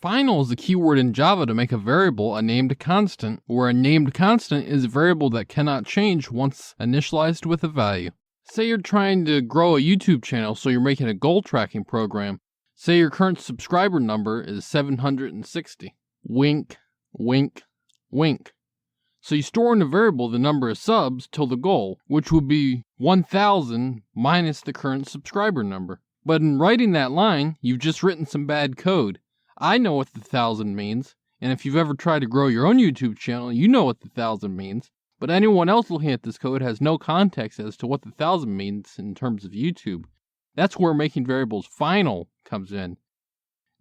Final is the keyword in Java to make a variable a named constant, where a named constant is a variable that cannot change once initialized with a value. Say you're trying to grow a YouTube channel, so you're making a goal tracking program. Say your current subscriber number is 760. Wink, wink, wink. So you store in the variable the number of subs till the goal, which would be 1000 minus the current subscriber number. But in writing that line, you've just written some bad code. I know what the 1000 means, and if you've ever tried to grow your own YouTube channel, you know what the 1000 means. But anyone else looking at this code has no context as to what the 1000 means in terms of YouTube. That's where making variables final comes in.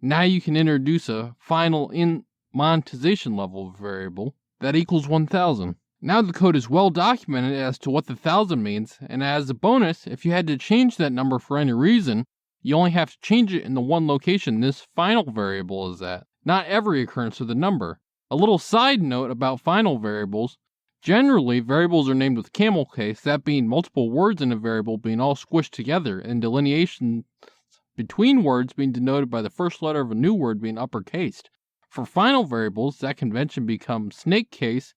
Now you can introduce a final in monetization level variable that equals 1000. Now the code is well documented as to what the 1000 means, and as a bonus, if you had to change that number for any reason, you only have to change it in the one location this final variable is at, not every occurrence of the number. A little side note about final variables: generally, variables are named with camel case, that being multiple words in a variable being all squished together, and delineation between words being denoted by the first letter of a new word being uppercased. For final variables, that convention becomes snake case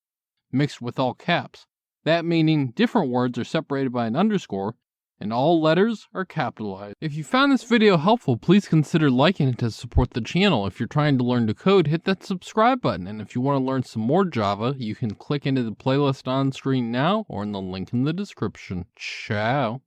mixed with all caps. That meaning different words are separated by an underscore, and all letters are capitalized. If you found this video helpful, please consider liking it to support the channel. If you're trying to learn to code, hit that subscribe button. And if you want to learn some more Java, you can click into the playlist on screen now or in the link in the description. Ciao.